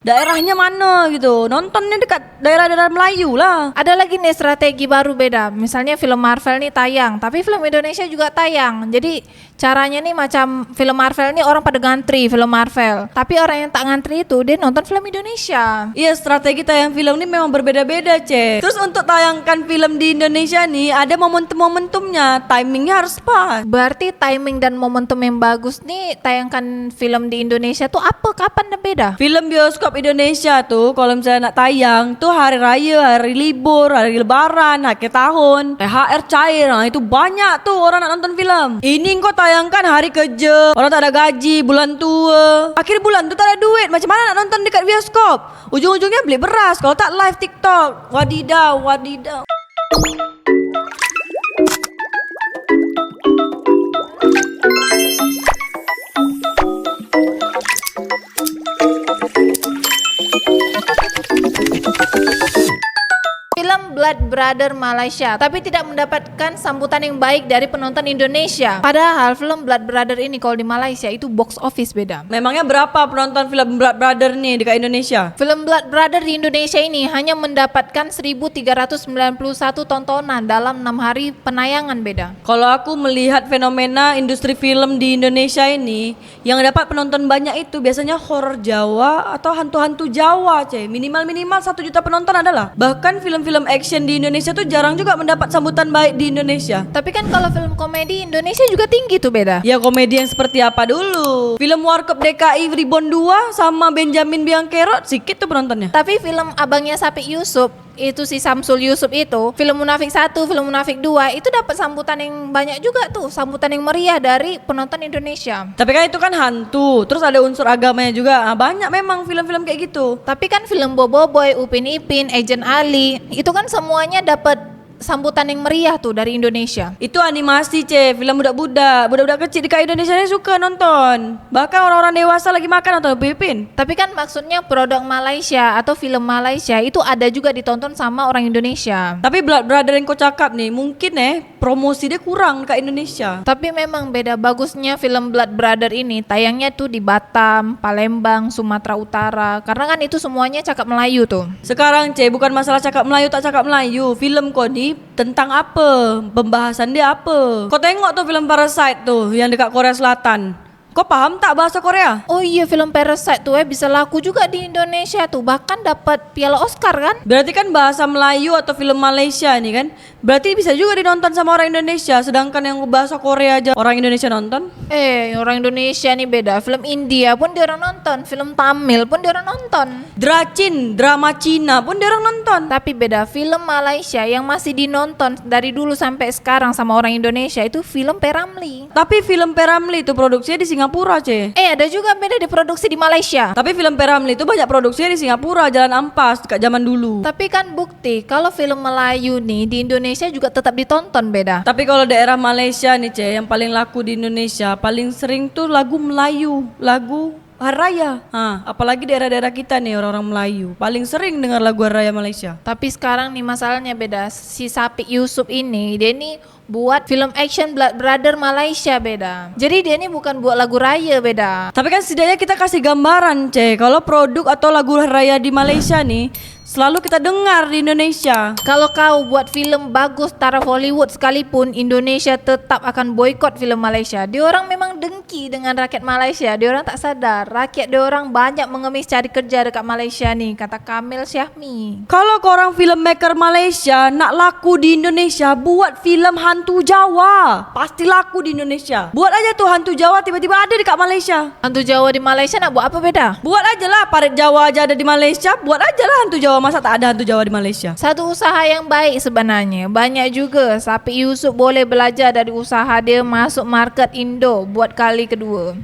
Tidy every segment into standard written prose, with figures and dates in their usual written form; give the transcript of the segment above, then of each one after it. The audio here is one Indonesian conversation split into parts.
daerahnya mana gitu. Nontonnya dekat daerah-daerah Melayu lah. Ada lagi nih strategi baru beda. Misalnya film Marvel nih tayang, tapi film Indonesia juga tayang. Jadi caranya nih macam film Marvel nih orang pada ngantri film Marvel. Tapi orang yang tak ngantri itu dia nonton film Indonesia. Iya, strategi tayang film ini memang berbeda-beda, Cek. Terus untuk tayangkan film di Indonesia nih ada momentum-momentumnya. Timingnya harus pas. Berarti timing dan momentum yang bagus nih tayangkan film di Indonesia tuh apa? Kapan dan beda? Film bioskop Indonesia tuh kalau misalnya nak tayang tuh hari raya, hari libur, hari lebaran, akhir tahun, THR cair. Nah, itu banyak tuh orang nak nonton film. Ini kok tayangkan hari kerja, orang tak ada gaji, bulan tua. Akhir bulan tuh tak ada duit. Macam mana nak nonton dekat bioskop? Ujung-ujungnya beli beras. Kalau tak live TikTok. Wadidaw, wadidaw. Film Blood Brother Malaysia tapi tidak mendapatkan sambutan yang baik dari penonton Indonesia. Padahal film Blood Brother ini kalau di Malaysia itu box office beda. Memangnya berapa penonton film Blood Brother nih dekat Indonesia? Film Blood Brother di Indonesia ini hanya mendapatkan 1.391 tontonan dalam 6 hari penayangan beda. Kalau aku melihat fenomena industri film di Indonesia ini, yang dapat penonton banyak itu biasanya horor Jawa atau hantu-hantu Jawa, Cek. Minimal 1 juta penonton adalah. Bahkan film-film action di Indonesia tuh jarang juga mendapat sambutan baik di Indonesia. Tapi kan kalau film komedi Indonesia juga tinggi tuh beda. Ya, komedi yang seperti apa dulu? Film Warkop DKI Reborn 2 sama Benjamin Biangkerok sedikit tuh penontonnya. Tapi film abangnya Sapik Yusuf itu si Samsul Yusuf itu, film Munafik 1, film Munafik 2 itu dapat sambutan yang banyak juga tuh, sambutan yang meriah dari penonton Indonesia. Tapi kan itu kan hantu, terus ada unsur agamanya juga. Nah, banyak memang film-film kayak gitu. Tapi kan film Boboiboy, Upin Ipin, Agent Ali, itu kan semuanya dapat sambutan yang meriah tuh dari Indonesia. Itu animasi, film budak-budak kecil di Indonesia ini suka nonton. Bahkan orang-orang dewasa lagi makan nonton Pipin. Tapi kan maksudnya produk Malaysia atau film Malaysia itu ada juga ditonton sama orang Indonesia. Tapi Blood Brother yang kau cakap nih, mungkin promosi dia kurang ke Indonesia. Tapi memang beda bagusnya film Blood Brother ini tayangnya tuh di Batam, Palembang, Sumatera Utara. Karena kan itu semuanya cakap Melayu tuh. Sekarang bukan masalah cakap Melayu tak cakap Melayu. Film kau ni tentang apa? Pembahasan dia apa? Kau tengok tuh film Parasite tuh yang dekat Korea Selatan. Kau paham tak bahasa Korea? Oh iya, film Parasite tuh bisa laku juga di Indonesia tuh. Bahkan dapat piala Oscar kan? Berarti kan bahasa Melayu atau film Malaysia nih kan, berarti bisa juga ditonton sama orang Indonesia. Sedangkan yang bahasa Korea aja orang Indonesia nonton. Orang Indonesia nih beda. Film India pun dia orang nonton, film Tamil pun dia orang nonton, Drama Cina pun dia orang nonton. tapi beda film Malaysia yang masih dinonton dari dulu sampai sekarang sama orang Indonesia itu film Peramli. Tapi film Peramli itu produksinya di Singapura, Ada juga beda diproduksi di Malaysia. Tapi film Peramli itu banyak produksinya di Singapura, Jalan Ampas dekat zaman dulu. Tapi kan bukti kalau film Melayu nih di Indonesia juga tetap ditonton beda. Tapi kalau daerah Malaysia nih, yang paling laku di Indonesia paling sering tuh lagu Melayu, lagu Hari Raya. Apalagi daerah-daerah kita nih orang-orang Melayu paling sering dengar lagu Hari Raya Malaysia. Tapi sekarang nih masalahnya beda. Si Sapik Yusuf ini dia nih buat film action Blood Brother Malaysia beda. Jadi dia nih bukan buat lagu raya beda. Tapi kan setidaknya kita kasih gambaran, kalau produk atau lagu Hari Raya di Malaysia nih selalu kita dengar di Indonesia. Kalau kau buat film bagus taraf Hollywood sekalipun, Indonesia tetap akan boykot film Malaysia. Dia orang memang dengki dengan rakyat Malaysia. Dia orang tak sadar rakyat dia orang banyak mengemis cari kerja dekat Malaysia nih, kata Kamil Syahmi. Kalau korang filmmaker Malaysia nak laku di Indonesia, buat film hantu Jawa. Pasti laku di Indonesia. Buat aja tuh hantu Jawa tiba-tiba ada dekat Malaysia. Hantu Jawa di Malaysia nak buat apa beda? Buat aja lah, parit Jawa aja ada di Malaysia. Buat aja lah hantu Jawa, masa tak ada hantu Jawa di Malaysia? Satu usaha yang baik sebenarnya. Banyak juga Sapik Yusuf boleh belajar dari usaha dia masuk market Indo buat kali kedua.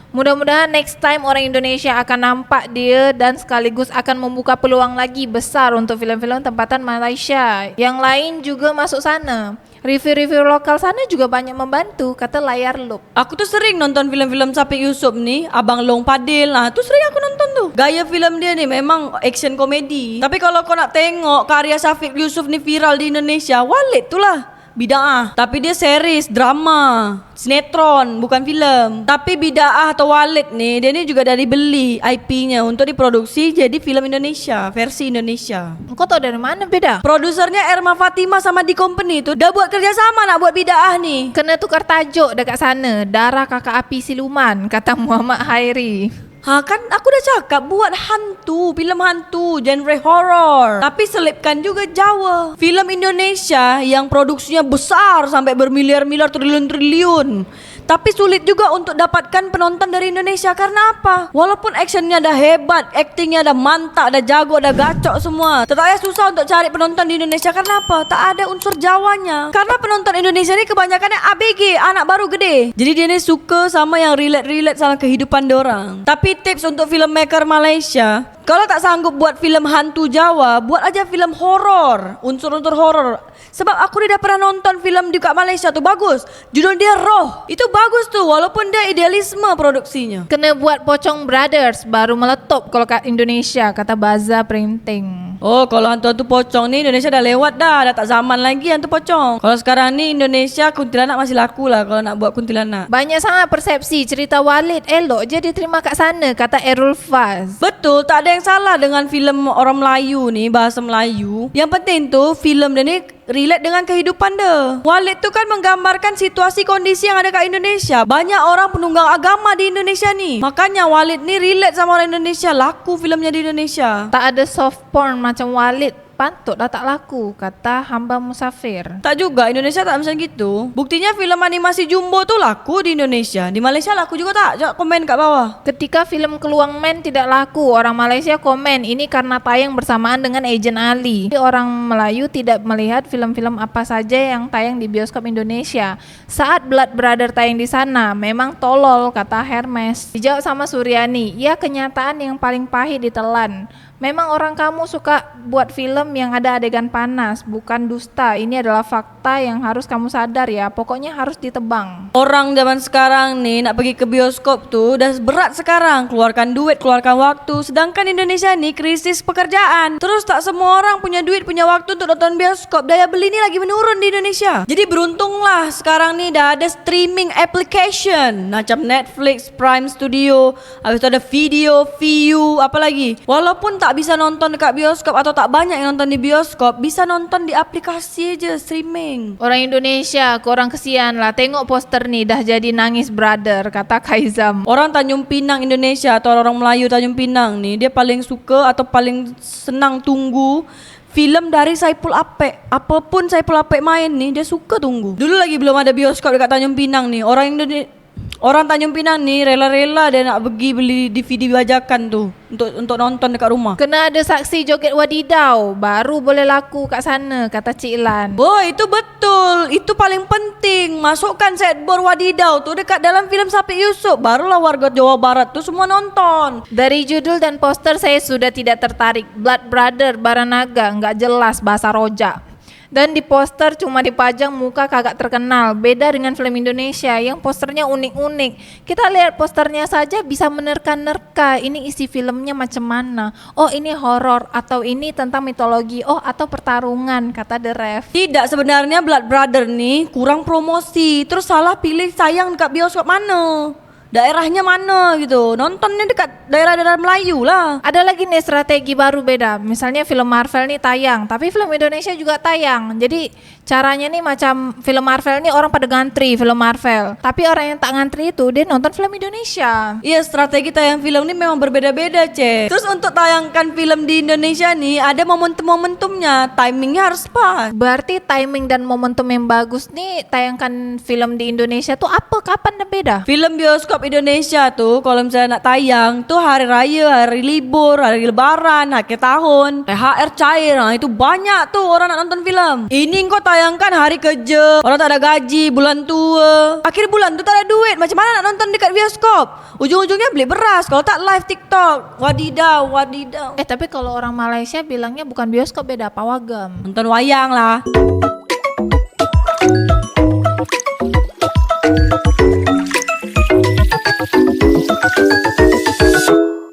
Mudah-mudahan next time orang Indonesia akan nampak dia dan sekaligus akan membuka peluang lagi besar untuk filem-filem tempatan Malaysia. Yang lain juga masuk sana. Review-review lokal sana juga banyak membantu, kata Layar Loop. Aku tuh sering nonton film-film Sapik Yusuf nih, Abang Long Padil. Nah, tuh sering aku nonton tuh. Gaya film dia nih memang action komedi. Tapi kalau kau nak tengok karya Sapik Yusuf nih viral di Indonesia, Walid tuh lah. Bid'ah. Tapi dia series, drama, sinetron, bukan film. Tapi Bid'ah atau Walid nih, dia ni juga dari beli IP-nya untuk diproduksi jadi film Indonesia, versi Indonesia. Kau tahu dari mana beda? Produsernya Erma Fatima sama di company tu dah buat kerjasama nak buat Bid'ah ni. Kena tukar tajuk dekat sana. Darah kakak api siluman, kata Muhammad Hairi. Ha kan aku dah cakap buat hantu, filem hantu, genre horror. Tapi selipkan juga Jawa. Filem Indonesia yang produksinya besar sampai bermiliar-miliar, triliun-triliun. Tapi sulit juga untuk dapatkan penonton dari Indonesia. Karena apa? Walaupun actionnya dah hebat, actingnya dah mantap, dah jago, dah gacok semua, tetap susah untuk cari penonton di Indonesia. Karena apa? Tak ada unsur Jawanya. Karena penonton Indonesia ni kebanyakannya ABG, anak baru gede. Jadi dia ni suka sama yang relate-relate sama kehidupan diorang. Tapi tips untuk filmmaker Malaysia, kalau tak sanggup buat filem hantu Jawa, buat aja filem horor, unsur-unsur horor. Sebab aku dah pernah nonton filem di kat Malaysia tu, bagus. Judul dia Roh. Itu bagus tu, walaupun dia idealisme produksinya. Kena buat Pocong Brothers baru meletup kalau kat Indonesia, kata Baza Printing. Oh, kalau hantu-hantu pocong ni Indonesia dah lewat dah tak zaman lagi hantu pocong. Kalau sekarang ni Indonesia kuntilanak masih laku lah kalau nak buat kuntilanak. Banyak sangat persepsi cerita Walid elok je diterima kat sana, kata Errol Faz. Betul, tak ada yang salah dengan filem orang Melayu ni, bahasa Melayu. Yang penting tu filem dia ni relate dengan kehidupan dia. Walid tu kan menggambarkan situasi kondisi yang ada kat Indonesia. Banyak orang penunggang agama di Indonesia ni. Makanya Walid ni relate sama orang Indonesia, laku filmnya di Indonesia. Tak ada soft porn macam Walid, patutlah tak laku, kata Hamba Musafir. Tak juga, Indonesia tak macam gitu. Buktinya filem animasi Jumbo tu laku di Indonesia. Di Malaysia laku juga tak? Jom komen kat bawah. Ketika filem Keluang Man tidak laku, orang Malaysia komen ini karena tayang bersamaan dengan Agent Ali. Orang Melayu tidak melihat filem-filem apa saja yang tayang di bioskop Indonesia. Saat Blood Brother tayang di sana, memang tolol, kata Hermes. Dijawab sama Suryani, ya kenyataan yang paling pahit ditelan. Memang orang kamu suka buat film yang ada adegan panas, bukan dusta. Ini adalah fakta yang harus kamu sadar ya. Pokoknya harus ditebang. Orang zaman sekarang nih nak pergi ke bioskop tuh dah berat sekarang. Keluarkan duit, keluarkan waktu. Sedangkan Indonesia nih krisis pekerjaan. Terus tak semua orang punya duit, punya waktu untuk nonton bioskop. Daya beli ni lagi menurun di Indonesia. Jadi beruntunglah sekarang nih dah ada streaming application macam Netflix, Prime Studio, habis tu ada video, Viu, apa lagi. Walaupun tak bisa nonton dekat bioskop atau tak banyak yang nonton di bioskop, bisa nonton di aplikasi aja streaming. Orang Indonesia, korang kesian lah. Tengok poster ni dah jadi nangis brother, kata Kaizam. Orang Tanjung Pinang Indonesia atau orang Melayu Tanjung Pinang ni, dia paling suka atau paling senang tunggu filem dari Saipul Apek. Apapun Saipul Apek main ni, dia suka tunggu. Dulu lagi belum ada bioskop dekat Tanjung Pinang ni, orang Tanjung Pinang ni rela-rela dia nak pergi beli DVD bajakan tu untuk nonton dekat rumah. Kena ada saksi joget wadidau baru boleh laku kat sana, kata Cik Lan. Boy, itu betul. Itu paling penting. Masukkan setboard wadidau tu dekat dalam filem Sapi Yusuf, barulah warga Jawa Barat tu semua nonton. Dari judul dan poster saya sudah tidak tertarik. Blood Brother Baranaga nggak jelas bahasa rojak. Dan di poster cuma dipajang muka kagak terkenal. Beda dengan film Indonesia yang posternya unik-unik. Kita lihat posternya saja bisa menerka-nerka ini isi filmnya macam mana. Oh ini horor, atau ini tentang mitologi, oh atau pertarungan, kata The Ref. Tidak, sebenarnya Blood Brother ni kurang promosi. Terus salah pilih tayang dekat bioskop mana, daerahnya mana gitu. Nontonnya dekat daerah-daerah Melayu lah. Ada lagi nih strategi baru beda. Misalnya film Marvel nih tayang, tapi film Indonesia juga tayang. Jadi caranya nih macam film Marvel nih orang pada ngantri film Marvel. Tapi orang yang tak ngantri itu dia nonton film Indonesia. Iya, strategi tayang film ni memang berbeda-beda, Cek. Terus untuk tayangkan film di Indonesia nih ada momentum-momentumnya. Timingnya harus pas. Berarti timing dan momentum yang bagus nih tayangkan film di Indonesia tuh apa? Kapan dan beda? Film bioskop Indonesia tuh kalau misalnya nak tayang tuh hari raya, hari libur, hari lebaran, akhir tahun, THR cair. Nah, itu banyak tuh orang nak nonton film. Ini kau tayangkan hari kerja, orang tak ada gaji, bulan tua, akhir bulan tuh tak ada duit. Macam mana nak nonton dekat bioskop? Ujung-ujungnya beli beras. Kalau tak live TikTok. Wadidaw. Tapi kalau orang Malaysia bilangnya bukan bioskop, beda pawagam. Nonton wayang lah.